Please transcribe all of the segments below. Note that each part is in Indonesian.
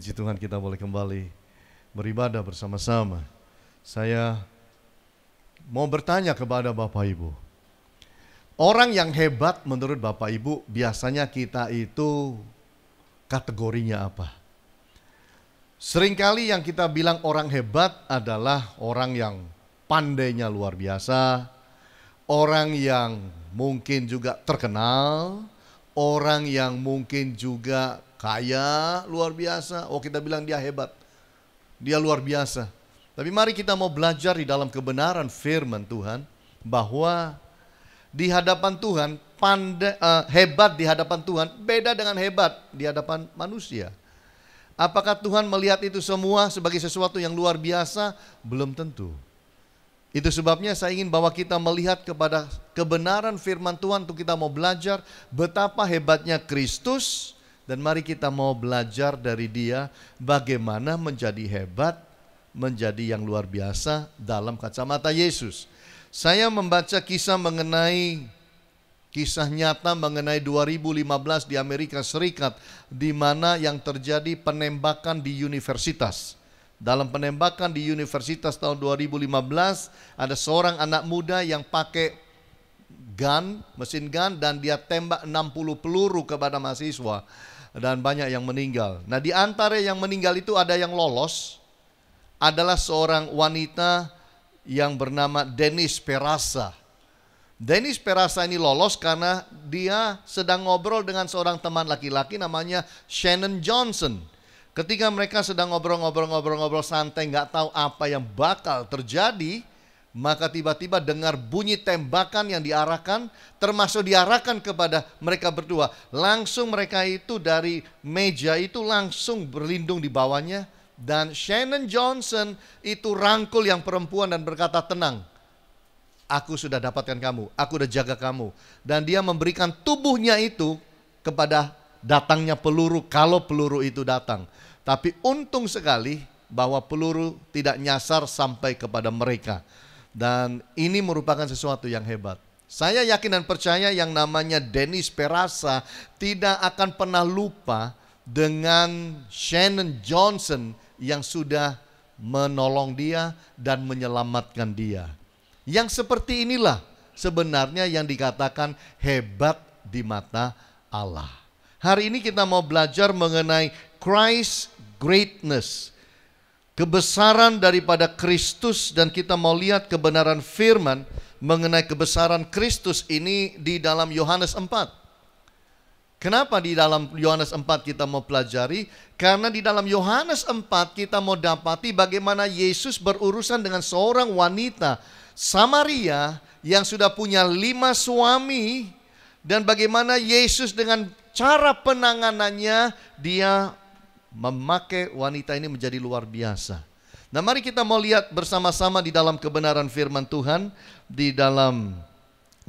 Puji Tuhan, kita boleh kembali beribadah bersama-sama. Saya mau bertanya kepada Bapak Ibu. Orang yang hebat menurut Bapak Ibu, biasanya kita itu kategorinya apa? Seringkali yang kita bilang orang hebat adalah orang yang pandainya luar biasa, orang yang mungkin juga terkenal, orang yang mungkin juga kaya luar biasa. Oh, kita bilang dia hebat, dia luar biasa. Tapi mari kita mau belajar di dalam kebenaran firman Tuhan, bahwa di hadapan Tuhan, hebat di hadapan Tuhan beda dengan hebat di hadapan manusia. Apakah Tuhan melihat itu semua sebagai sesuatu yang luar biasa? Belum tentu. Itu sebabnya saya ingin bawa kita melihat kepada kebenaran firman Tuhan untuk kita mau belajar betapa hebatnya Kristus. Dan mari kita mau belajar dari Dia bagaimana menjadi hebat, menjadi yang luar biasa dalam kacamata Yesus. Saya membaca kisah nyata mengenai 2015 di Amerika Serikat, di mana yang terjadi penembakan di universitas. Dalam penembakan di universitas tahun 2015, ada seorang anak muda yang pakai mesin gun, dan dia tembak 60 peluru kepada mahasiswa. Dan banyak yang meninggal. Nah, di antara yang meninggal itu ada yang lolos, adalah seorang wanita yang bernama Denise Perasa. Denise Perasa ini lolos karena dia sedang ngobrol dengan seorang teman laki-laki namanya Shannon Johnson. Ketika mereka sedang ngobrol santai, nggak tahu apa yang bakal terjadi, maka tiba-tiba dengar bunyi tembakan yang diarahkan, termasuk diarahkan kepada mereka berdua. Langsung mereka itu dari meja itu langsung berlindung di bawahnya. Dan Shannon Johnson itu rangkul yang perempuan dan berkata, "Tenang, aku sudah dapatkan kamu, aku udah jaga kamu." Dan dia memberikan tubuhnya itu kepada datangnya peluru, kalau peluru itu datang. Tapi untung sekali bahwa peluru tidak nyasar sampai kepada mereka. Dan ini merupakan sesuatu yang hebat. Saya yakin dan percaya yang namanya Denise Perasa tidak akan pernah lupa dengan Shannon Johnson yang sudah menolong dia dan menyelamatkan dia. Yang seperti inilah sebenarnya yang dikatakan hebat di mata Allah. Hari ini kita mau belajar mengenai Christ's greatness, kebesaran daripada Kristus, dan kita mau lihat kebenaran firman mengenai kebesaran Kristus ini di dalam Yohanes 4. Kenapa di dalam Yohanes 4 kita mau pelajari? Karena di dalam Yohanes 4 kita mau dapati bagaimana Yesus berurusan dengan seorang wanita Samaria yang sudah punya 5 suami, dan bagaimana Yesus dengan cara penanganannya dia memakai wanita ini menjadi luar biasa. Nah, mari kita mau lihat bersama-sama di dalam kebenaran firman Tuhan di dalam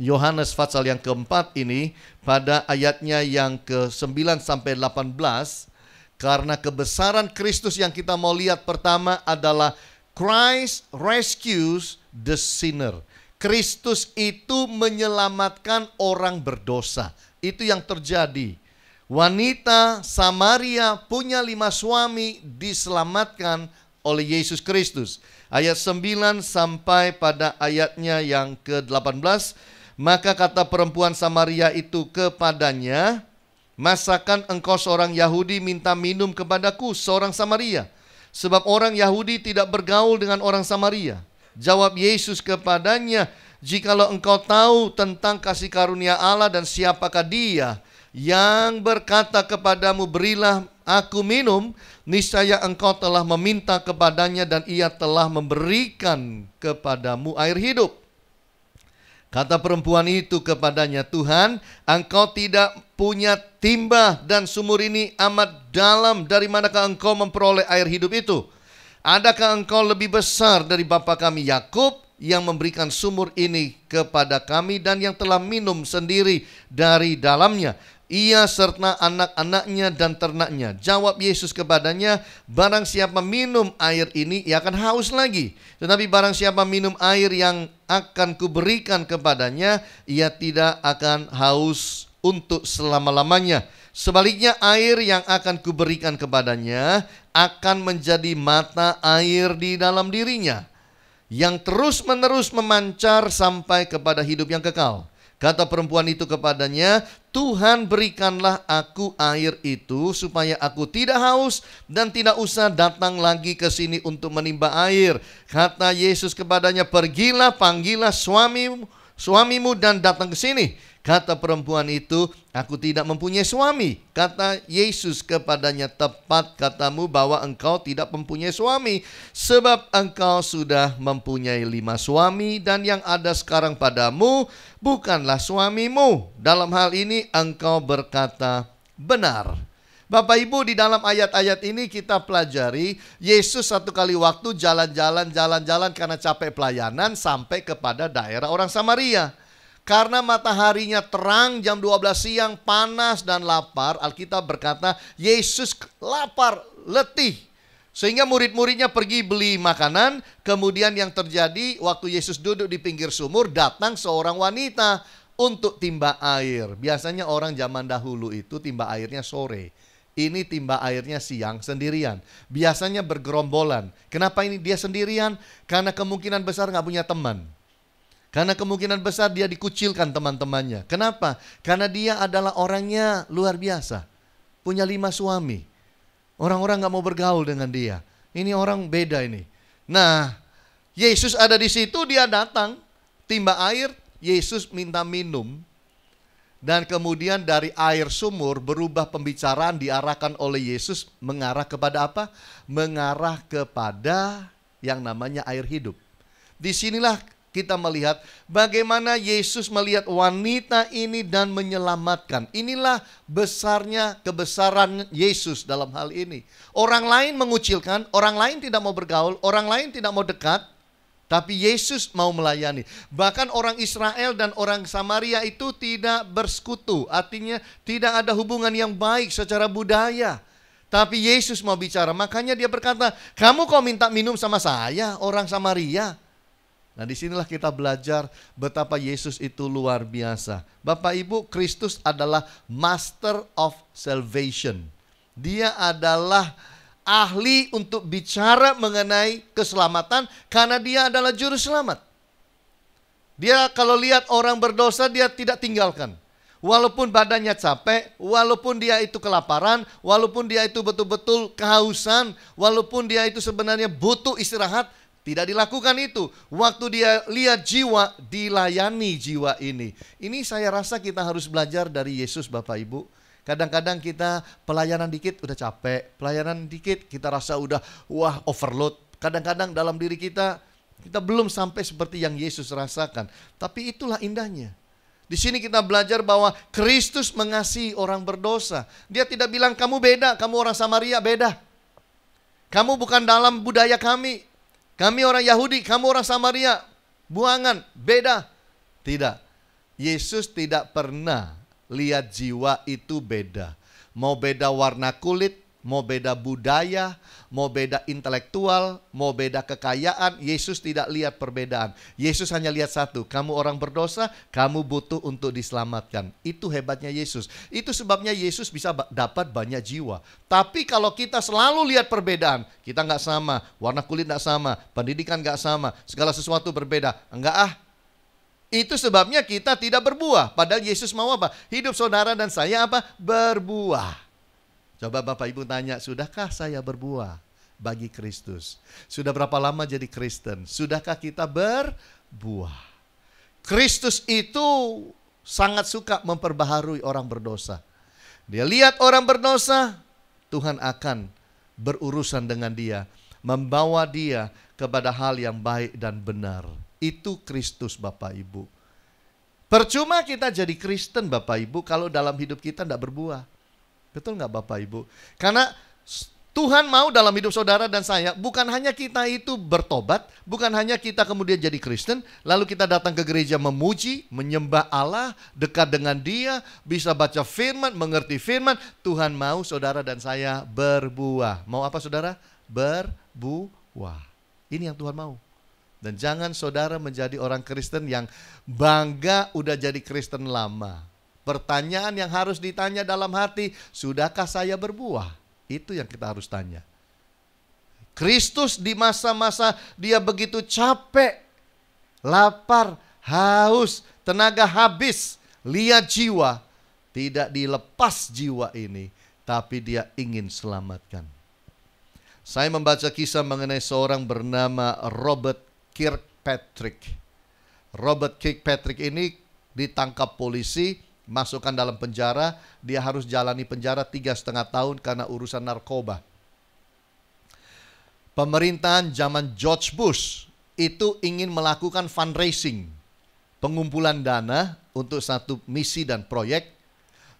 Yohanes pasal yang keempat ini, pada ayatnya yang ke-9 sampai 18. Karena kebesaran Kristus yang kita mau lihat pertama adalah Christ rescues the sinner. Kristus itu menyelamatkan orang berdosa. Itu yang terjadi. Wanita Samaria punya 5 suami, diselamatkan oleh Yesus Kristus. Ayat 9 sampai pada ayatnya yang ke-18. Maka kata perempuan Samaria itu kepadanya, "Masakan engkau seorang Yahudi minta minum kepadaku, seorang Samaria? Sebab orang Yahudi tidak bergaul dengan orang Samaria." Jawab Yesus kepadanya, "Jikalau engkau tahu tentang kasih karunia Allah dan siapakah Dia yang berkata kepadamu, 'Berilah aku minum,' niscaya engkau telah meminta kepadanya dan Ia telah memberikan kepadamu air hidup." Kata perempuan itu kepadanya, "Tuhan, engkau tidak punya timba dan sumur ini amat dalam. Dari manakah engkau memperoleh air hidup itu? Adakah engkau lebih besar dari bapa kami Yakub yang memberikan sumur ini kepada kami dan yang telah minum sendiri dari dalamnya, ia serta anak-anaknya dan ternaknya?" Jawab Yesus kepadanya, "Barang siapa minum air ini, ia akan haus lagi. Tetapi barang siapa minum air yang akan kuberikan kepadanya, ia tidak akan haus untuk selama-lamanya. Sebaliknya air yang akan kuberikan kepadanya akan menjadi mata air di dalam dirinya, yang terus-menerus memancar sampai kepada hidup yang kekal. Kata perempuan itu kepadanya, Tuhan, berikanlah aku air itu supaya aku tidak haus dan tidak usah datang lagi ke sini untuk menimba air. Kata Yesus kepadanya, pergilah, panggillah suamimu dan datang ke sini. Kata perempuan itu, aku tidak mempunyai suami. Kata Yesus kepadanya, tepat katamu bahwa engkau tidak mempunyai suami, sebab engkau sudah mempunyai 5 suami, dan yang ada sekarang padamu bukanlah suamimu. Dalam hal ini engkau berkata benar. Bapak Ibu, di dalam ayat-ayat ini kita pelajari Yesus satu kali waktu jalan-jalan karena capek pelayanan sampai kepada daerah orang Samaria. Karena mataharinya terang, jam 12 siang, panas dan lapar, Alkitab berkata Yesus lapar, letih. Sehingga murid-muridnya pergi beli makanan. Kemudian yang terjadi, waktu Yesus duduk di pinggir sumur, datang seorang wanita untuk timba air. Biasanya orang zaman dahulu itu timba airnya sore. Ini timba airnya siang sendirian. Biasanya bergerombolan. Kenapa ini dia sendirian? Karena kemungkinan besar gak punya teman. Karena kemungkinan besar dia dikucilkan teman-temannya. Kenapa? Karena dia adalah orangnya luar biasa. Punya 5 suami. Orang-orang gak mau bergaul dengan dia. Ini orang beda ini. Nah, Yesus ada di situ, dia datang. Timba air, Yesus minta minum. Dan kemudian dari air sumur berubah pembicaraan diarahkan oleh Yesus. Mengarah kepada apa? Mengarah kepada yang namanya air hidup. Disinilah kita melihat bagaimana Yesus melihat wanita ini dan menyelamatkan. Inilah besarnya kebesaran Yesus dalam hal ini. Orang lain mengucilkan, orang lain tidak mau bergaul, orang lain tidak mau dekat, tapi Yesus mau melayani. Bahkan orang Israel dan orang Samaria itu tidak bersekutu, artinya tidak ada hubungan yang baik secara budaya. Tapi Yesus mau bicara, makanya dia berkata, kamu kok minta minum sama saya, orang Samaria? Nah, disinilah kita belajar betapa Yesus itu luar biasa. Bapak Ibu, Kristus adalah Master of Salvation. Dia adalah ahli untuk bicara mengenai keselamatan karena dia adalah juru selamat. Dia kalau lihat orang berdosa dia tidak tinggalkan. Walaupun badannya capek, walaupun dia itu kelaparan, walaupun dia itu betul-betul kehausan, walaupun dia itu sebenarnya butuh istirahat, tidak dilakukan itu. Waktu dia lihat jiwa, dilayani jiwa ini. Ini saya rasa kita harus belajar dari Yesus, Bapak Ibu. Kadang-kadang kita pelayanan dikit udah capek, pelayanan dikit kita rasa udah overload. Kadang-kadang dalam diri kita belum sampai seperti yang Yesus rasakan. Tapi itulah indahnya. Di sini kita belajar bahwa Kristus mengasihi orang berdosa. Dia tidak bilang kamu beda, kamu orang Samaria beda. Kamu bukan dalam budaya kami. Kami orang Yahudi, kamu orang Samaria, buangan, beda. Tidak. Yesus tidak pernah lihat jiwa itu beda. Mau beda warna kulit, mau beda budaya, mau beda intelektual, mau beda kekayaan, Yesus tidak lihat perbedaan. Yesus hanya lihat satu, kamu orang berdosa, kamu butuh untuk diselamatkan. Itu hebatnya Yesus. Itu sebabnya Yesus bisa dapat banyak jiwa. Tapi kalau kita selalu lihat perbedaan, kita nggak sama, warna kulit nggak sama, pendidikan nggak sama, segala sesuatu berbeda. Enggak Itu sebabnya kita tidak berbuah. Padahal Yesus mau apa? Hidup saudara dan saya apa? Berbuah. Coba Bapak Ibu tanya, sudahkah saya berbuah bagi Kristus? Sudah berapa lama jadi Kristen? Sudahkah kita berbuah? Kristus itu sangat suka memperbaharui orang berdosa. Dia lihat orang berdosa, Tuhan akan berurusan dengan dia, membawa dia kepada hal yang baik dan benar. Itu Kristus, Bapak Ibu. Percuma kita jadi Kristen, Bapak Ibu, kalau dalam hidup kita tidak berbuah. Betul nggak Bapak Ibu? Karena Tuhan mau dalam hidup saudara dan saya, bukan hanya kita itu bertobat, bukan hanya kita kemudian jadi Kristen, lalu kita datang ke gereja memuji, menyembah Allah, dekat dengan Dia, bisa baca firman, mengerti firman. Tuhan mau saudara dan saya berbuah. Mau apa saudara? Berbuah. Ini yang Tuhan mau. Dan jangan saudara menjadi orang Kristen yang bangga udah jadi Kristen lama. Pertanyaan yang harus ditanya dalam hati, sudahkah saya berbuah? Itu yang kita harus tanya. Kristus di masa-masa dia begitu capek, lapar, haus, tenaga habis, lihat jiwa, tidak dilepas jiwa ini, tapi dia ingin selamatkan. Saya membaca kisah mengenai seorang bernama Robert Kirkpatrick. Robert Kirkpatrick ini ditangkap polisi, masukkan dalam penjara. Dia harus jalani penjara 3,5 tahun karena urusan narkoba. Pemerintahan zaman George Bush itu ingin melakukan fundraising, pengumpulan dana untuk satu misi dan proyek.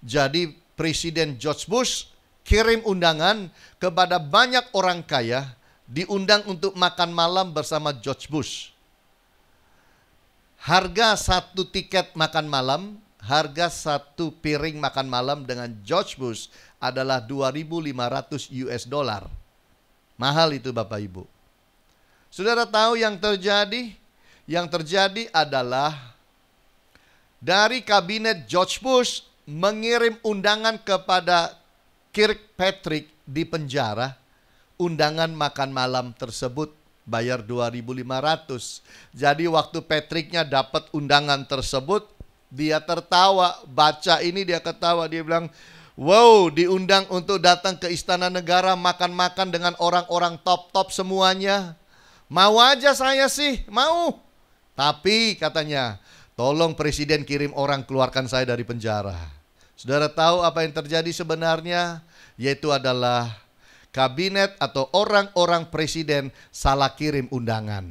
Jadi Presiden George Bush kirim undangan kepada banyak orang kaya, diundang untuk makan malam bersama George Bush. Harga satu tiket makan malam, harga satu piring makan malam dengan George Bush adalah 2.500 US dollar. Mahal itu Bapak Ibu. Saudara tahu yang terjadi? Yang terjadi adalah dari kabinet George Bush mengirim undangan kepada Kirkpatrick di penjara. Undangan makan malam tersebut bayar 2.500. Jadi waktu Patricknya dapat undangan tersebut, dia tertawa. Baca ini dia ketawa, dia bilang, wow, diundang untuk datang ke Istana Negara, makan-makan dengan orang-orang top-top semuanya. Mau aja saya sih, mau. Tapi katanya, tolong Presiden kirim orang keluarkan saya dari penjara. Saudara tahu apa yang terjadi sebenarnya? Yaitu adalah kabinet atau orang-orang presiden salah kirim undangan.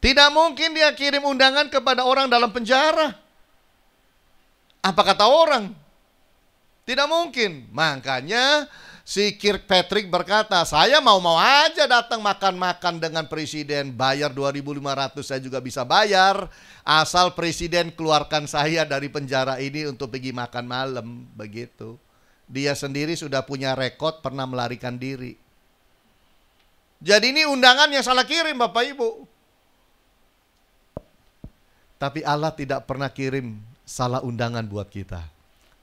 Tidak mungkin dia kirim undangan kepada orang dalam penjara. Apa kata orang? Tidak mungkin. Makanya si Kirkpatrick berkata, saya mau-mau aja datang makan-makan dengan presiden, bayar 2.500 saya juga bisa bayar, asal presiden keluarkan saya dari penjara ini untuk pergi makan malam, begitu. Dia sendiri sudah punya rekod pernah melarikan diri. Jadi ini undangan yang salah kirim Bapak Ibu. Tapi Allah tidak pernah kirim salah undangan buat kita.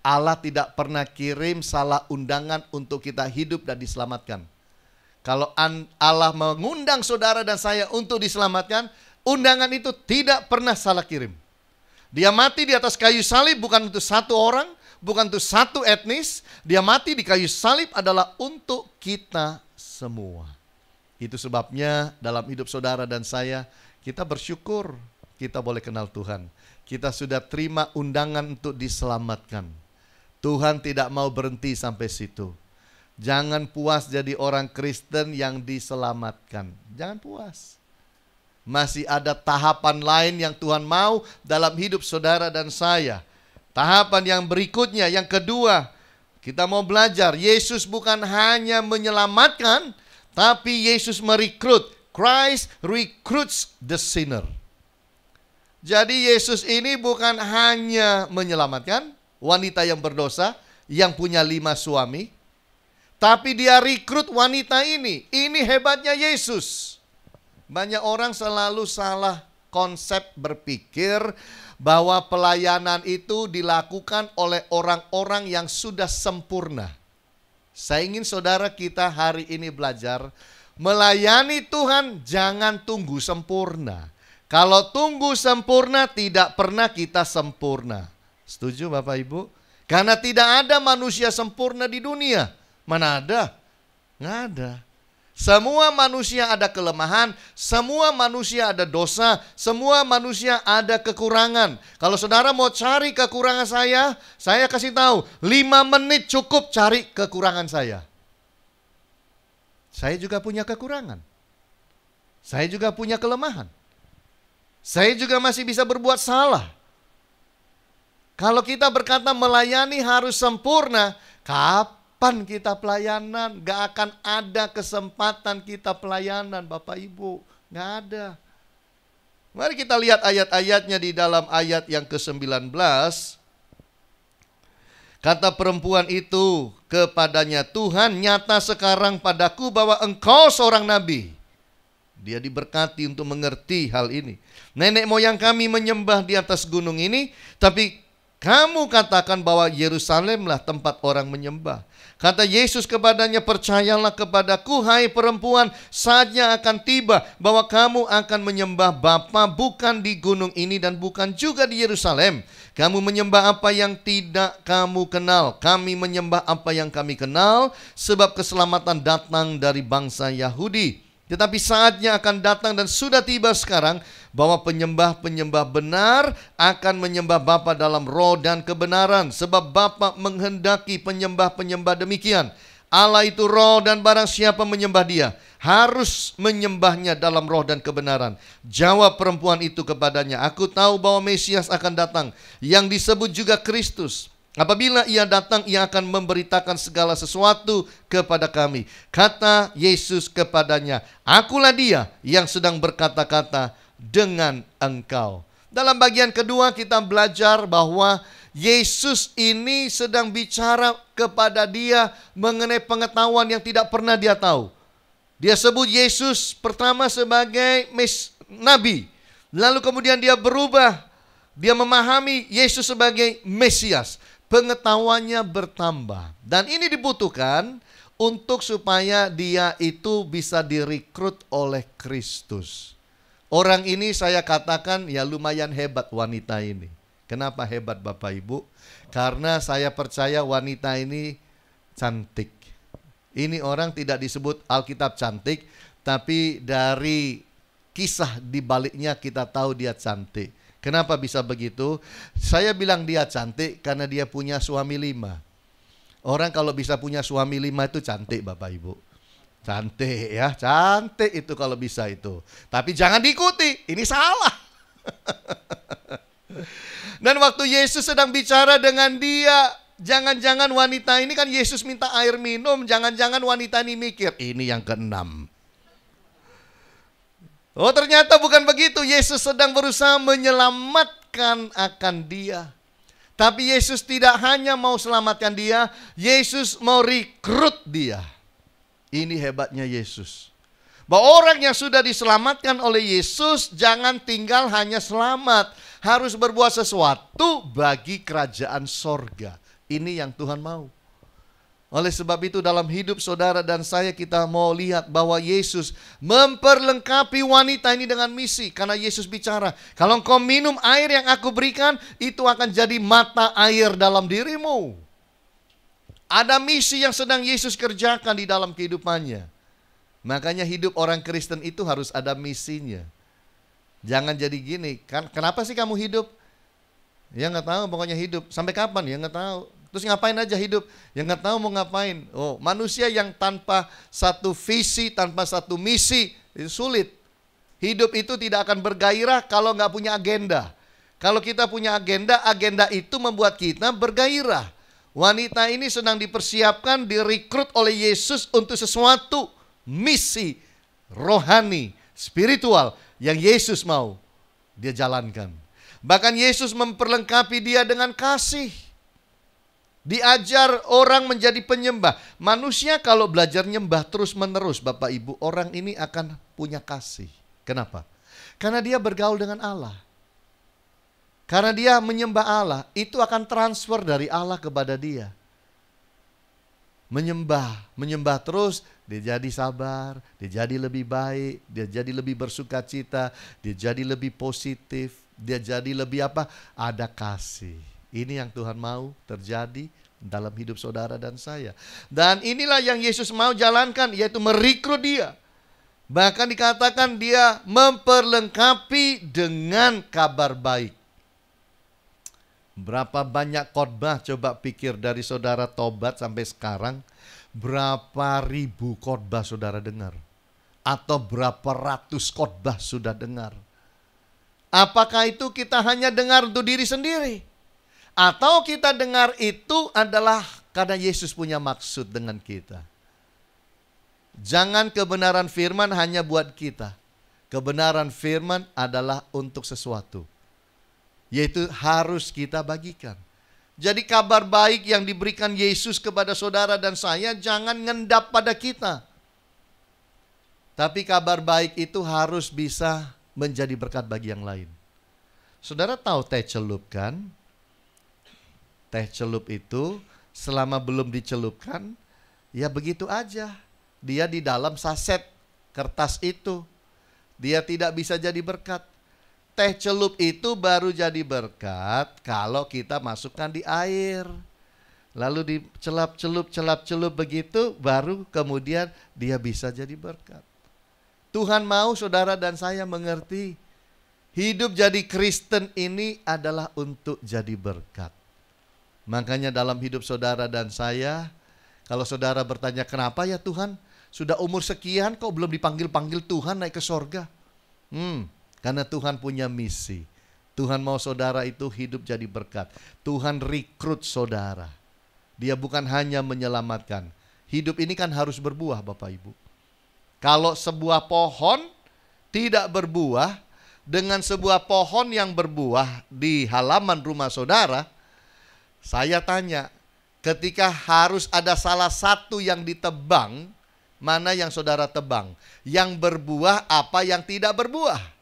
Allah tidak pernah kirim salah undangan untuk kita hidup dan diselamatkan. Kalau Allah mengundang saudara dan saya untuk diselamatkan, undangan itu tidak pernah salah kirim. Dia mati di atas kayu salib bukan untuk satu orang, bukan untuk satu etnis. Dia mati di kayu salib adalah untuk kita semua. Itu sebabnya dalam hidup saudara dan saya, kita bersyukur kita boleh kenal Tuhan. Kita sudah terima undangan untuk diselamatkan. Tuhan tidak mau berhenti sampai situ. Jangan puas jadi orang Kristen yang diselamatkan. Jangan puas. Masih ada tahapan lain yang Tuhan mau dalam hidup saudara dan saya. Tahapan yang berikutnya, yang kedua, kita mau belajar. Yesus bukan hanya menyelamatkan, tapi Yesus merekrut. Christ recruits the sinner. Jadi Yesus ini bukan hanya menyelamatkan wanita yang berdosa, yang punya 5 suami, tapi dia rekrut wanita ini. Ini hebatnya Yesus. Banyak orang selalu salah konsep berpikir bahwa pelayanan itu dilakukan oleh orang-orang yang sudah sempurna. Saya ingin saudara kita hari ini belajar, melayani Tuhan jangan tunggu sempurna. Kalau tunggu sempurna tidak pernah kita sempurna. Setuju Bapak Ibu? Karena tidak ada manusia sempurna di dunia. Mana ada? Nggak ada. Semua manusia ada kelemahan, semua manusia ada dosa, semua manusia ada kekurangan. Kalau saudara mau cari kekurangan saya kasih tahu, 5 menit cukup cari kekurangan saya. Saya juga punya kekurangan. Saya juga punya kelemahan. Saya juga masih bisa berbuat salah. Kalau kita berkata melayani harus sempurna, kapan kita pelayanan? Gak akan ada kesempatan kita pelayanan Bapak Ibu. Gak ada. Mari kita lihat ayat-ayatnya di dalam ayat yang ke-19. Kata perempuan itu kepadanya, Tuhan nyata sekarang padaku bahwa engkau seorang nabi. Dia diberkati untuk mengerti hal ini. Nenek moyang kami menyembah di atas gunung ini, tapi Kamu katakan bahwa Yerusalemlah tempat orang menyembah. Kata Yesus kepadanya, percayalah kepadaku hai perempuan, saatnya akan tiba bahwa kamu akan menyembah Bapa bukan di gunung ini dan bukan juga di Yerusalem. Kamu menyembah apa yang tidak kamu kenal, kami menyembah apa yang kami kenal, sebab keselamatan datang dari bangsa Yahudi. Tetapi saatnya akan datang dan sudah tiba sekarang bahwa penyembah-penyembah benar akan menyembah Bapa dalam roh dan kebenaran, sebab Bapa menghendaki penyembah-penyembah demikian. Allah itu roh dan barang siapa menyembah Dia harus menyembahnya dalam roh dan kebenaran. Jawab perempuan itu kepadanya, aku tahu bahwa Mesias akan datang, yang disebut juga Kristus. Apabila ia datang, ia akan memberitakan segala sesuatu kepada kami. Kata Yesus kepadanya, akulah dia yang sedang berkata-kata dengan engkau. Dalam bagian kedua kita belajar bahwa Yesus ini sedang bicara kepada dia mengenai pengetahuan yang tidak pernah dia tahu. Dia sebut Yesus pertama sebagai Nabi. Lalu kemudian dia berubah. Dia memahami Yesus sebagai Mesias. Pengetahuannya bertambah. Dan ini dibutuhkan untuk supaya dia itu bisa direkrut oleh Kristus. Orang ini saya katakan ya lumayan hebat wanita ini. Kenapa hebat Bapak Ibu? Karena saya percaya wanita ini cantik. Ini orang tidak disebut Alkitab cantik, tapi dari kisah di baliknya kita tahu dia cantik. Kenapa bisa begitu? Saya bilang dia cantik karena dia punya suami 5. Orang kalau bisa punya suami 5 itu cantik Bapak Ibu. Cantik ya, cantik itu kalau bisa itu. Tapi jangan diikuti, ini salah. Dan waktu Yesus sedang bicara dengan dia, jangan-jangan wanita ini kan Yesus minta air minum, jangan-jangan wanita ini mikir, ini yang ke-6. Oh ternyata bukan begitu, Yesus sedang berusaha menyelamatkan akan dia. Tapi Yesus tidak hanya mau selamatkan dia, Yesus mau rekrut dia. Ini hebatnya Yesus. Bahwa orang yang sudah diselamatkan oleh Yesus jangan tinggal hanya selamat, harus berbuat sesuatu bagi kerajaan sorga. Ini yang Tuhan mau. Oleh sebab itu dalam hidup saudara dan saya kita mau lihat bahwa Yesus memperlengkapi wanita ini dengan misi. Karena Yesus bicara, kalau engkau minum air yang aku berikan, itu akan jadi mata air dalam dirimu. Ada misi yang sedang Yesus kerjakan di dalam kehidupannya. Makanya hidup orang Kristen itu harus ada misinya. Jangan jadi gini, kan kenapa sih kamu hidup? Ya nggak tahu, pokoknya hidup. Sampai kapan? Ya nggak tahu. Terus ngapain aja hidup? Ya nggak tahu mau ngapain. Oh, manusia yang tanpa satu visi, tanpa satu misi, itu sulit. Hidup itu tidak akan bergairah kalau nggak punya agenda. Kalau kita punya agenda, agenda itu membuat kita bergairah. Wanita ini sedang dipersiapkan, direkrut oleh Yesus untuk sesuatu misi rohani, spiritual yang Yesus mau dia jalankan. Bahkan Yesus memperlengkapi dia dengan kasih. Diajar orang menjadi penyembah. Manusia kalau belajar nyembah terus menerus Bapak Ibu, orang ini akan punya kasih. Kenapa? Karena dia bergaul dengan Allah. Karena dia menyembah Allah, itu akan transfer dari Allah kepada dia. Menyembah terus, dia jadi sabar, dia jadi lebih baik, dia jadi lebih bersuka cita, dia jadi lebih positif, dia jadi lebih apa? Ada kasih. Ini yang Tuhan mau terjadi dalam hidup saudara dan saya. Dan inilah yang Yesus mau jalankan, yaitu merekrut dia. Bahkan dikatakan dia memperlengkapi dengan kabar baik. Berapa banyak khotbah coba pikir dari saudara tobat sampai sekarang, berapa ribu khotbah saudara dengar? Atau berapa ratus khotbah sudah dengar? Apakah itu kita hanya dengar untuk diri sendiri? Atau kita dengar itu adalah karena Yesus punya maksud dengan kita? Jangan kebenaran firman hanya buat kita. Kebenaran firman adalah untuk sesuatu, yaitu harus kita bagikan. Jadi kabar baik yang diberikan Yesus kepada saudara dan saya jangan ngendap pada kita. Tapi kabar baik itu harus bisa menjadi berkat bagi yang lain. Saudara tahu teh celup kan? Teh celup itu selama belum dicelupkan, ya begitu aja. Dia di dalam saset kertas itu. Dia tidak bisa jadi berkat. Teh celup itu baru jadi berkat kalau kita masukkan di air. Lalu dicelap-celup begitu, baru kemudian dia bisa jadi berkat. Tuhan mau saudara dan saya mengerti, hidup jadi Kristen ini adalah untuk jadi berkat. Makanya dalam hidup saudara dan saya, kalau saudara bertanya, kenapa ya Tuhan? Sudah umur sekian kok belum dipanggil-panggil Tuhan naik ke sorga? Karena Tuhan punya misi. Tuhan mau saudara itu hidup jadi berkat. Tuhan rekrut saudara. Dia bukan hanya menyelamatkan. Hidup ini kan harus berbuah Bapak Ibu. Kalau sebuah pohon tidak berbuah, dengan sebuah pohon yang berbuah di halaman rumah saudara, saya tanya, ketika harus ada salah satu yang ditebang, mana yang saudara tebang? Yang berbuah apa yang tidak berbuah?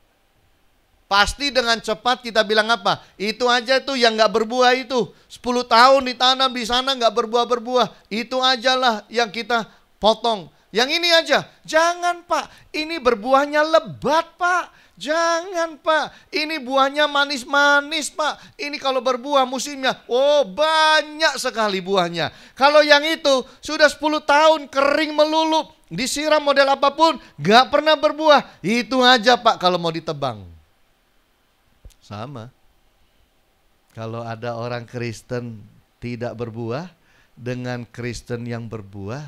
Pasti dengan cepat kita bilang apa? Itu aja tuh yang gak berbuah itu. 10 tahun ditanam di sana gak berbuah-berbuah. Itu ajalah yang kita potong. Yang ini aja. Jangan Pak, ini berbuahnya lebat Pak. Jangan Pak, ini buahnya manis-manis Pak. Ini kalau berbuah musimnya, oh banyak sekali buahnya. Kalau yang itu sudah 10 tahun kering melulup, disiram model apapun, gak pernah berbuah. Itu aja Pak kalau mau ditebang. Sama. Kalau ada orang Kristen tidak berbuah dengan Kristen yang berbuah,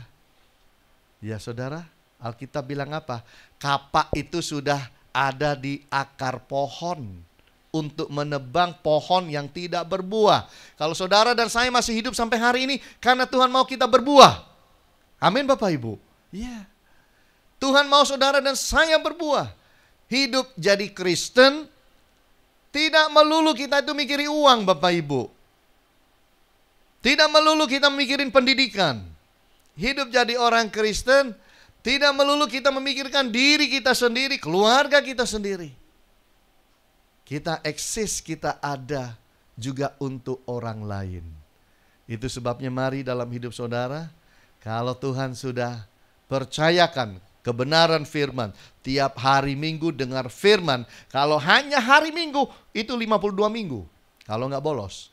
ya saudara, Alkitab bilang apa? Kapak itu sudah ada di akar pohon untuk menebang pohon yang tidak berbuah. Kalau saudara dan saya masih hidup sampai hari ini karena Tuhan mau kita berbuah. Amin Bapak Ibu. Ya. Tuhan mau saudara dan saya berbuah. Hidup jadi Kristen tidak melulu kita itu mikirin uang Bapak Ibu. Tidak melulu kita mikirin pendidikan. Hidup jadi orang Kristen tidak melulu kita memikirkan diri kita sendiri, keluarga kita sendiri. Kita eksis, kita ada juga untuk orang lain. Itu sebabnya mari dalam hidup saudara, kalau Tuhan sudah percayakan kebenaran firman, tiap hari Minggu dengar firman, kalau hanya hari Minggu itu 52 minggu, kalau nggak bolos.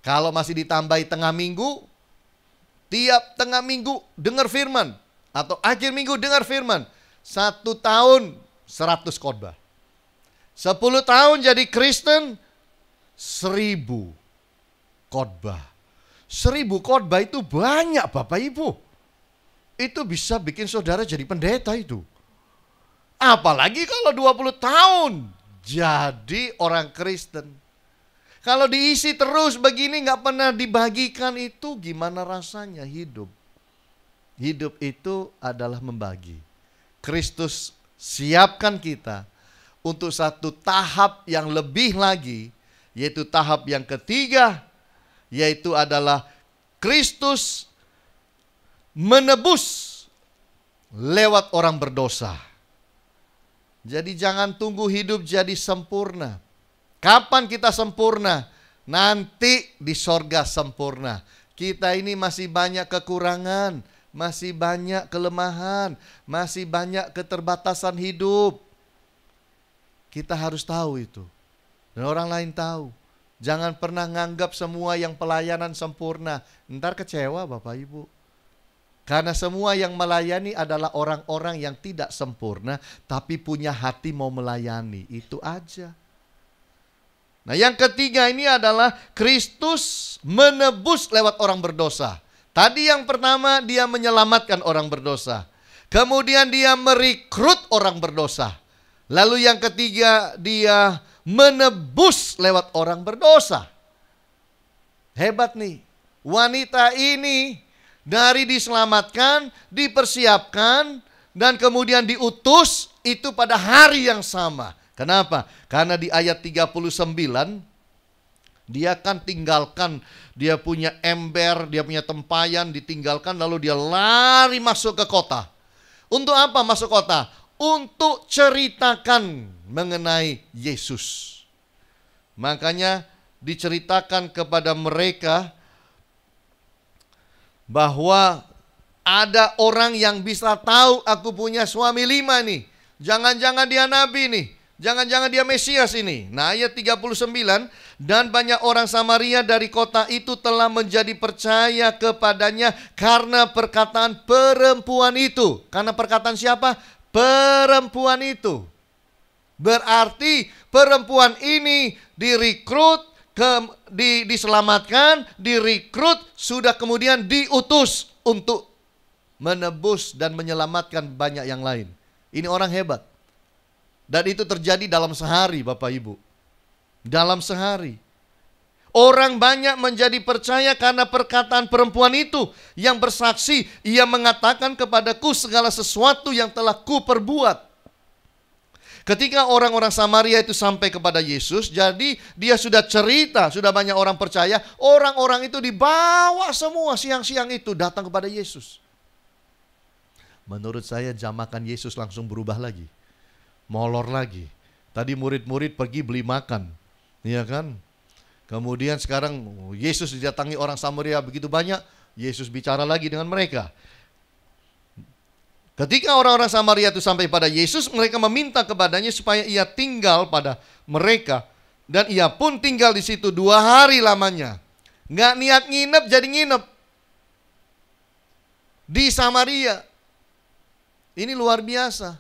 Kalau masih ditambahi tengah minggu, tiap tengah minggu dengar firman. Atau akhir minggu dengar firman. 1 tahun 100 khotbah. 10 tahun jadi Kristen 1000 khotbah. 1000 khotbah itu banyak Bapak Ibu. Itu bisa bikin saudara jadi pendeta itu. Apalagi kalau 20 tahun jadi orang Kristen. Kalau diisi terus begini gak pernah dibagikan, itu gimana rasanya hidup? Hidup itu adalah membagi. Kristus siapkan kita untuk satu tahap yang lebih lagi, yaitu tahap yang ketiga, yaitu adalah Kristus menebus lewat orang berdosa. Jadi jangan tunggu hidup jadi sempurna. Kapan kita sempurna? Nanti di sorga sempurna. Kita ini masih banyak kekurangan, masih banyak kelemahan, masih banyak keterbatasan hidup. Kita harus tahu itu. Dan orang lain tahu. Jangan pernah nganggap semua yang pelayanan sempurna. Ntar kecewa Bapak Ibu. Karena semua yang melayani adalah orang-orang yang tidak sempurna, tapi punya hati mau melayani. Itu aja. Nah yang ketiga ini adalah Kristus menebus lewat orang berdosa. Tadi yang pertama dia menyelamatkan orang berdosa. Kemudian dia merekrut orang berdosa. Lalu yang ketiga dia menebus lewat orang berdosa. Hebat nih. Wanita ini dari diselamatkan, dipersiapkan, dan kemudian diutus itu pada hari yang sama. Kenapa? Karena di ayat 39 dia kan tinggalkan, dia punya ember, dia punya tempayan, ditinggalkan lalu dia lari masuk ke kota. Untuk apa masuk kota? Untuk ceritakan mengenai Yesus. Makanya diceritakan kepada mereka bahwa ada orang yang bisa tahu aku punya suami 5 nih. Jangan-jangan dia nabi nih. Jangan-jangan dia Mesias ini. Nah, ayat 39, dan banyak orang Samaria dari kota itu telah menjadi percaya kepadanya karena perkataan perempuan itu. Karena perkataan siapa? Perempuan itu. Berarti perempuan ini direkrut, diselamatkan, direkrut, sudah kemudian diutus untuk menebus dan menyelamatkan banyak yang lain. Ini orang hebat. Dan itu terjadi dalam sehari, Bapak Ibu. Dalam sehari. Orang banyak menjadi percaya karena perkataan perempuan itu yang bersaksi, ia mengatakan kepadaku segala sesuatu yang telah ku perbuat. Ketika orang-orang Samaria itu sampai kepada Yesus, jadi dia sudah cerita, sudah banyak orang percaya, orang-orang itu dibawa semua siang-siang itu datang kepada Yesus. Menurut saya jam makan Yesus langsung berubah lagi. Molor lagi. Tadi murid-murid pergi beli makan, ya kan? Kemudian sekarang Yesus didatangi orang Samaria begitu banyak, Yesus bicara lagi dengan mereka. Ketika orang-orang Samaria itu sampai pada Yesus, mereka meminta kepadanya supaya ia tinggal pada mereka. Dan ia pun tinggal di situ 2 hari lamanya. Nggak niat nginep, jadi nginep di Samaria. Ini luar biasa.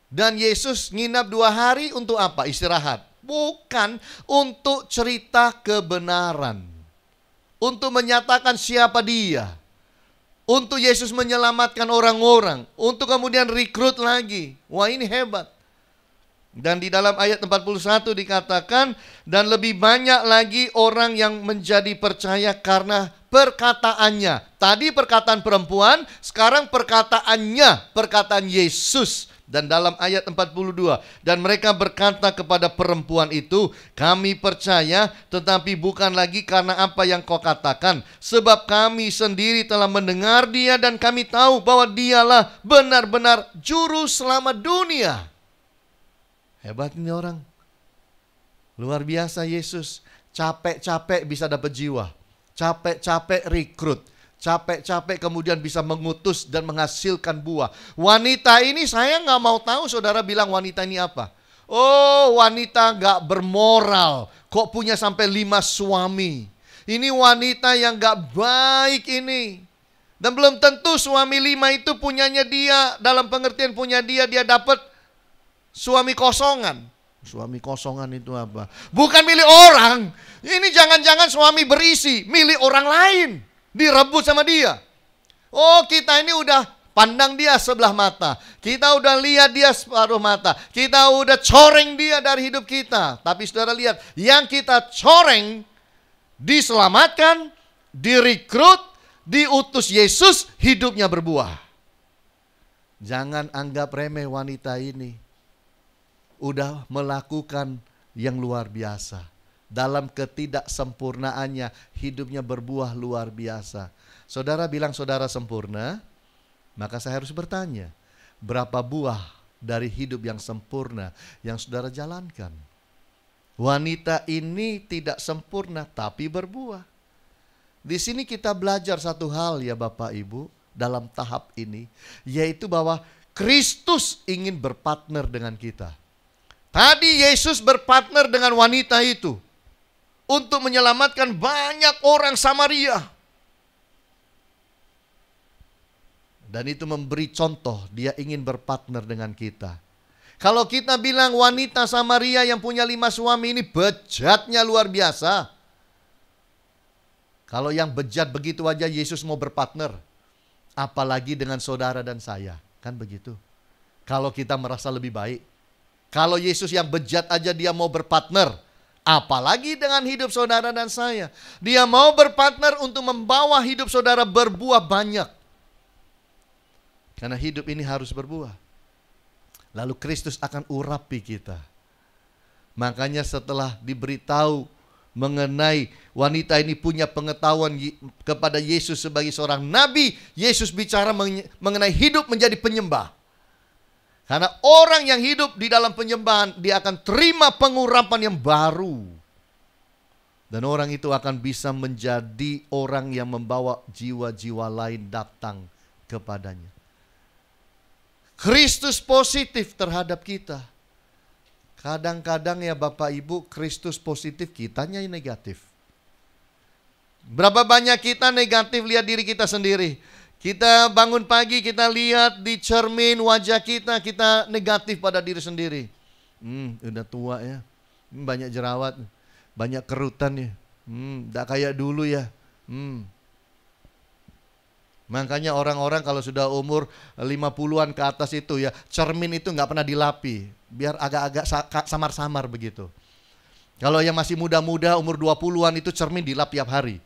Dan Yesus nginap 2 hari untuk apa? Istirahat. Bukan untuk cerita kebenaran. Untuk menyatakan siapa dia. Untuk Yesus menyelamatkan orang-orang. Untuk kemudian rekrut lagi. Wah, ini hebat. Dan di dalam ayat 41 dikatakan, dan lebih banyak lagi orang yang menjadi percaya karena perkataannya. Tadi perkataan perempuan, sekarang perkataannya, perkataan Yesus. Dan dalam ayat 42, dan mereka berkata kepada perempuan itu, kami percaya tetapi bukan lagi karena apa yang kau katakan, sebab kami sendiri telah mendengar dia dan kami tahu bahwa dialah benar-benar juru selamat dunia. Hebat ini orang. Luar biasa Yesus. Capek-capek bisa dapat jiwa. Capek-capek rekrut. Capek-capek kemudian bisa mengutus dan menghasilkan buah. Wanita ini saya nggak mau tahu saudara bilang wanita ini apa. Oh, wanita nggak bermoral. Kok punya sampai 5 suami. Ini wanita yang nggak baik ini. Dan belum tentu suami 5 itu punyanya dia. Dalam pengertian punya dia dapat suami kosongan. Suami kosongan itu apa? Bukan milik orang. Ini jangan-jangan suami berisi, milik orang lain. Direbut sama dia. Oh, kita ini udah pandang dia sebelah mata. Kita udah lihat dia separuh mata. Kita udah coreng dia dari hidup kita. Tapi saudara lihat, yang kita coreng diselamatkan, direkrut, diutus Yesus, hidupnya berbuah. Jangan anggap remeh wanita ini. Udah melakukan yang luar biasa. Dalam ketidaksempurnaannya, hidupnya berbuah luar biasa. Saudara bilang saudara sempurna, maka saya harus bertanya, berapa buah dari hidup yang sempurna yang saudara jalankan? Wanita ini tidak sempurna, tapi berbuah. Di sini kita belajar satu hal ya Bapak Ibu, dalam tahap ini, yaitu bahwa Kristus ingin berpartner dengan kita. Tadi Yesus berpartner dengan wanita itu untuk menyelamatkan banyak orang Samaria. Dan itu memberi contoh, dia ingin berpartner dengan kita. Kalau kita bilang wanita Samaria yang punya 5 suami ini bejatnya luar biasa. Kalau yang bejat begitu aja Yesus mau berpartner, apalagi dengan saudara dan saya. Kan begitu. Kalau kita merasa lebih baik. Kalau Yesus yang bejat aja dia mau berpartner, apalagi dengan hidup saudara dan saya. Dia mau berpartner untuk membawa hidup saudara berbuah banyak. Karena hidup ini harus berbuah. Lalu Kristus akan urapi kita. Makanya setelah diberitahu mengenai wanita ini punya pengetahuan kepada Yesus sebagai seorang nabi, Yesus bicara mengenai hidup menjadi penyembah. Karena orang yang hidup di dalam penyembahan, dia akan terima pengurapan yang baru. Dan orang itu akan bisa menjadi orang yang membawa jiwa-jiwa lain datang kepadanya. Kristus positif terhadap kita. Kadang-kadang ya Bapak Ibu, Kristus positif, kitanya yang negatif. Berapa banyak kita negatif lihat diri kita sendiri. Kita bangun pagi, kita lihat di cermin wajah kita, kita negatif pada diri sendiri. Udah tua ya, banyak jerawat, banyak kerutan ya, nggak kayak dulu ya. Makanya orang-orang kalau sudah umur 50-an ke atas itu ya, cermin itu nggak pernah dilapi, biar agak-agak samar-samar begitu. Kalau yang masih muda-muda umur 20-an itu cermin dilap tiap hari,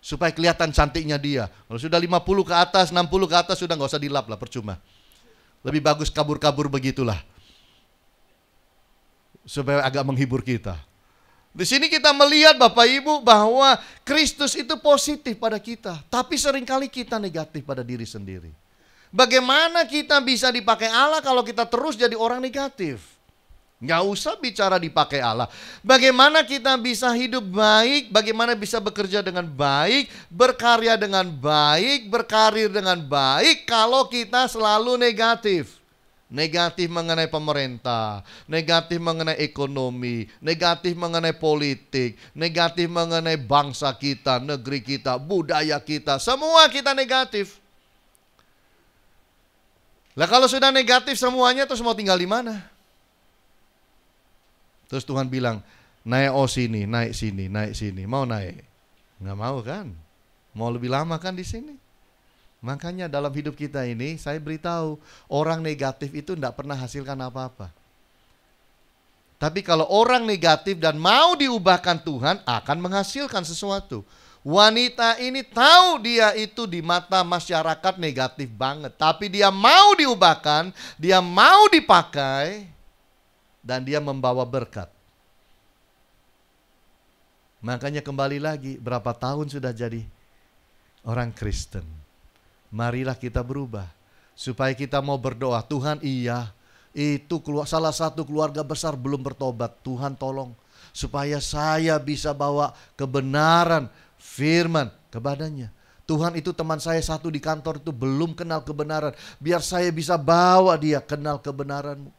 supaya kelihatan cantiknya dia. Kalau sudah 50 ke atas, 60 ke atas sudah nggak usah dilap lah, percuma. Lebih bagus kabur-kabur begitulah, supaya agak menghibur kita. Di sini kita melihat Bapak Ibu bahwa Kristus itu positif pada kita, tapi seringkali kita negatif pada diri sendiri. Bagaimana kita bisa dipakai Allah kalau kita terus jadi orang negatif? Nggak usah bicara dipakai Allah. Bagaimana kita bisa hidup baik, bagaimana bisa bekerja dengan baik, berkarya dengan baik, berkarir dengan baik kalau kita selalu negatif. Negatif mengenai pemerintah, negatif mengenai ekonomi, negatif mengenai politik, negatif mengenai bangsa kita, negeri kita, budaya kita, semua kita negatif. Lah kalau sudah negatif semuanya, terus mau tinggal di mana? Terus Tuhan bilang, naik sini, naik sini, naik sini. Mau naik? Nggak mau kan? Mau lebih lama kan di sini? Makanya dalam hidup kita ini saya beritahu, orang negatif itu tidak pernah hasilkan apa-apa. Tapi kalau orang negatif dan mau diubahkan Tuhan, akan menghasilkan sesuatu. Wanita ini tahu dia itu di mata masyarakat negatif banget, tapi dia mau diubahkan, dia mau dipakai, dan dia membawa berkat. Makanya kembali lagi, berapa tahun sudah jadi orang Kristen. Marilah kita berubah, supaya kita mau berdoa, Tuhan iya, itu salah satu keluarga besar belum bertobat, Tuhan tolong, supaya saya bisa bawa kebenaran firman kepadanya. Tuhan itu teman saya satu di kantor itu belum kenal kebenaran, biar saya bisa bawa dia kenal kebenaran-Mu.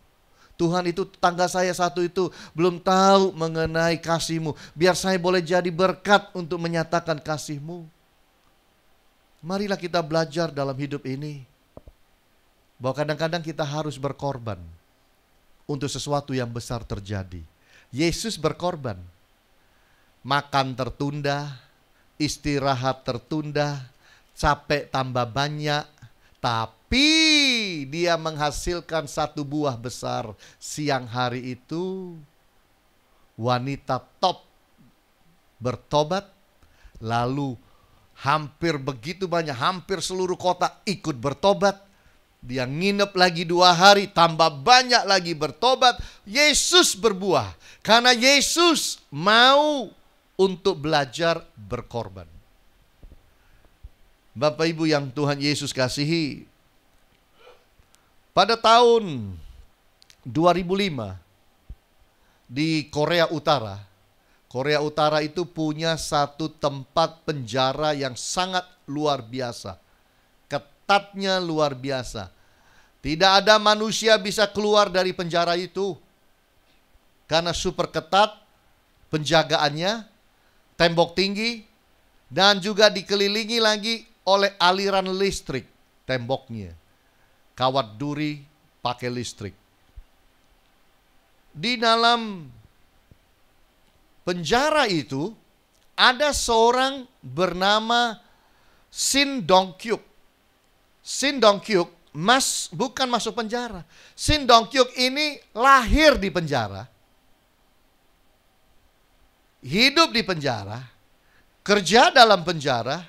Tuhan itu tetangga saya satu itu belum tahu mengenai kasih-Mu, biar saya boleh jadi berkat untuk menyatakan kasih-Mu. Marilah kita belajar dalam hidup ini bahwa kadang-kadang kita harus berkorban untuk sesuatu yang besar terjadi. Yesus berkorban. Makan tertunda, istirahat tertunda, capek tambah banyak, tapi dia menghasilkan satu buah besar. Siang hari itu wanita top bertobat, lalu hampir begitu banyak, hampir seluruh kota ikut bertobat. Dia nginep lagi 2 hari, tambah banyak lagi bertobat. Yesus berbuah, karena Yesus mau untuk belajar berkorban. Bapak Ibu yang Tuhan Yesus kasihi, pada tahun 2005 di Korea Utara, Korea Utara itu punya satu tempat penjara yang sangat luar biasa. Ketatnya luar biasa. Tidak ada manusia bisa keluar dari penjara itu. Karena super ketat penjagaannya, tembok tinggi, dan juga dikelilingi lagi oleh aliran listrik temboknya. Kawat duri pakai listrik. Di dalam penjara itu ada seorang bernama Shin Dong-kyuk. Shin Dong-kyuk bukan masuk penjara. Shin Dong-kyuk ini lahir di penjara, hidup di penjara, kerja dalam penjara,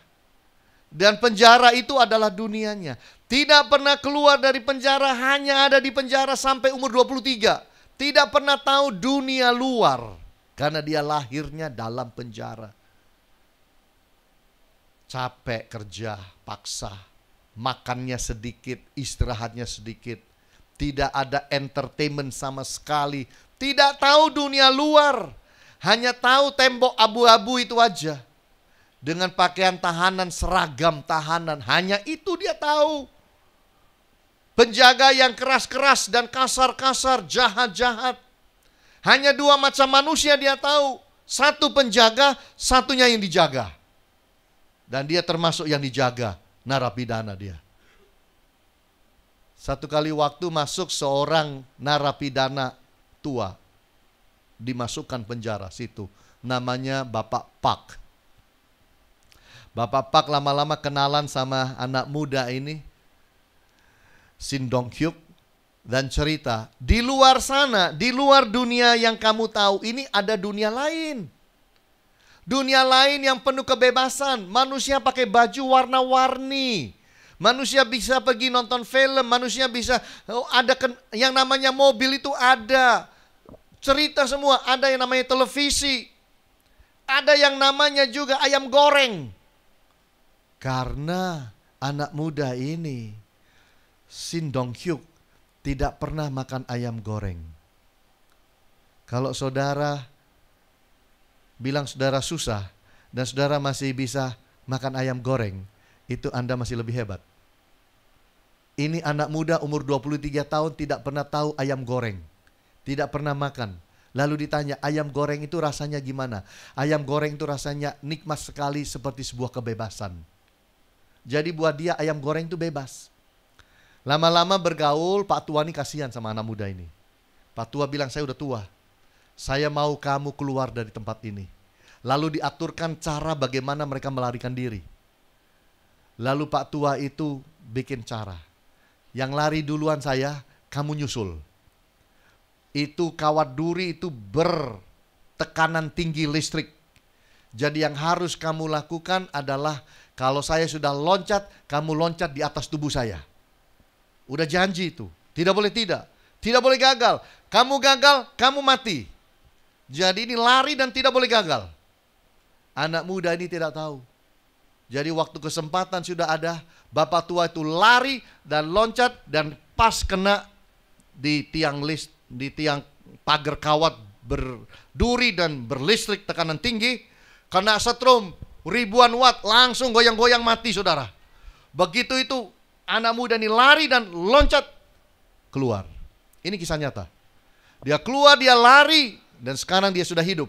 dan penjara itu adalah dunianya. Tidak pernah keluar dari penjara, hanya ada di penjara sampai umur 23. Tidak pernah tahu dunia luar. Karena dia lahirnya dalam penjara. Capek kerja, paksa. Makannya sedikit, istirahatnya sedikit. Tidak ada entertainment sama sekali. Tidak tahu dunia luar. Hanya tahu tembok abu-abu itu aja. Dengan pakaian tahanan, seragam tahanan. Hanya itu dia tahu. Penjaga yang keras-keras dan kasar-kasar, jahat-jahat. Hanya dua macam manusia dia tahu. Satu penjaga, satunya yang dijaga. Dan dia termasuk yang dijaga, narapidana dia. Satu kali waktu masuk seorang narapidana tua. Dimasukkan penjara situ. Namanya Bapak Pak. Bapak Pak lama-lama kenalan sama anak muda ini, Shin Dong-hyuk, dan cerita, di luar sana, di luar dunia yang kamu tahu, ini ada dunia lain. Dunia lain yang penuh kebebasan. Manusia pakai baju warna-warni. Manusia bisa pergi nonton film, manusia bisa ada yang namanya mobil itu ada. Cerita semua, ada yang namanya televisi. Ada yang namanya juga ayam goreng. Karena anak muda ini, Shin Dong-hyuk, tidak pernah makan ayam goreng. Kalau saudara bilang saudara susah dan saudara masih bisa makan ayam goreng, itu Anda masih lebih hebat. Ini anak muda umur 23 tahun tidak pernah tahu ayam goreng. Tidak pernah makan. Lalu ditanya, ayam goreng itu rasanya gimana? Ayam goreng itu rasanya nikmat sekali seperti sebuah kebebasan. Jadi buat dia ayam goreng itu bebas. Lama-lama bergaul, Pak Tua ini kasihan sama anak muda ini. Pak Tua bilang, saya udah tua. Saya mau kamu keluar dari tempat ini. Lalu diaturkan cara bagaimana mereka melarikan diri. Lalu Pak Tua itu bikin cara. Yang lari duluan saya, kamu nyusul. Itu kawat duri itu bertekanan tinggi listrik. Jadi yang harus kamu lakukan adalah kalau saya sudah loncat, kamu loncat di atas tubuh saya. Udah janji itu. Tidak boleh tidak. Tidak boleh gagal. Kamu gagal, kamu mati. Jadi ini lari dan tidak boleh gagal. Anak muda ini tidak tahu. Jadi waktu kesempatan sudah ada, bapak tua itu lari dan loncat dan pas kena di tiang di tiang pagar kawat berduri dan berlistrik tekanan tinggi, kena setrum ribuan watt, langsung goyang-goyang mati saudara. Begitu itu anak muda ini lari dan loncat keluar. Ini kisah nyata. Dia keluar, dia lari dan sekarang dia sudah hidup.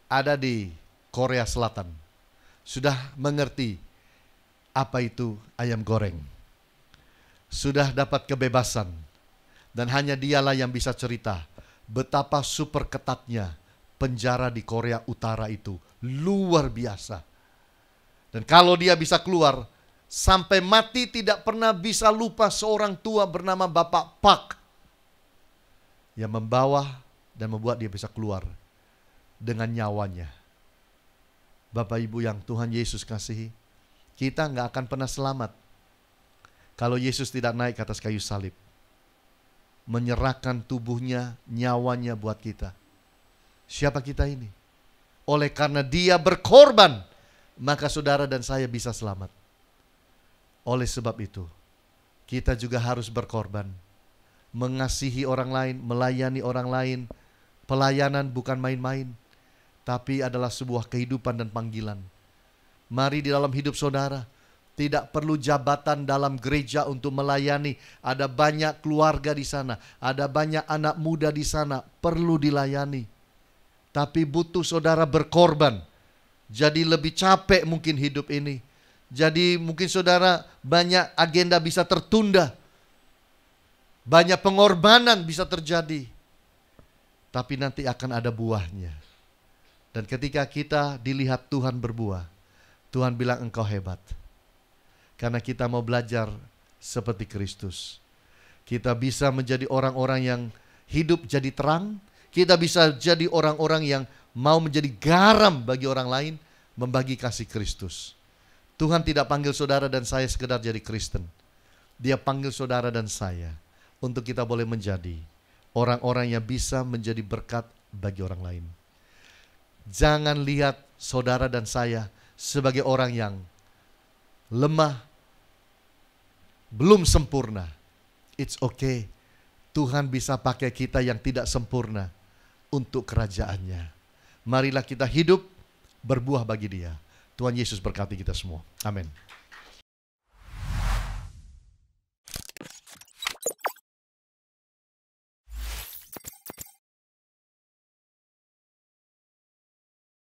Ada di Korea Selatan. Sudah mengerti apa itu ayam goreng. Sudah dapat kebebasan. Dan hanya dialah yang bisa cerita betapa super ketatnya penjara di Korea Utara itu. Luar biasa. Dan kalau dia bisa keluar, sampai mati tidak pernah bisa lupa seorang tua bernama Bapak Pak yang membawa dan membuat dia bisa keluar dengan nyawanya. Bapak Ibu yang Tuhan Yesus kasihi, kita nggak akan pernah selamat kalau Yesus tidak naik ke atas kayu salib, menyerahkan tubuhnya, nyawanya buat kita. Siapa kita ini? Oleh karena dia berkorban, maka saudara dan saya bisa selamat. Oleh sebab itu, kita juga harus berkorban, mengasihi orang lain, melayani orang lain. Pelayanan bukan main-main, tapi adalah sebuah kehidupan dan panggilan. Mari di dalam hidup saudara, tidak perlu jabatan dalam gereja untuk melayani. Ada banyak keluarga di sana, ada banyak anak muda di sana, perlu dilayani. Tapi butuh saudara berkorban. Jadi lebih capek mungkin hidup ini. Jadi mungkin saudara banyak agenda bisa tertunda. Banyak pengorbanan bisa terjadi. Tapi nanti akan ada buahnya. Dan ketika kita dilihat Tuhan berbuah, Tuhan bilang engkau hebat. Karena kita mau belajar seperti Kristus. Kita bisa menjadi orang-orang yang hidup jadi terang. Kita bisa jadi orang-orang yang mau menjadi garam bagi orang lain, membagi kasih Kristus. Tuhan tidak panggil saudara dan saya sekedar jadi Kristen. Dia panggil saudara dan saya untuk kita boleh menjadi orang-orang yang bisa menjadi berkat bagi orang lain. Jangan lihat saudara dan saya sebagai orang yang lemah, belum sempurna. It's okay. Tuhan bisa pakai kita yang tidak sempurna untuk kerajaannya. Marilah kita hidup berbuah bagi Dia. Tuhan Yesus berkati kita semua. Amin.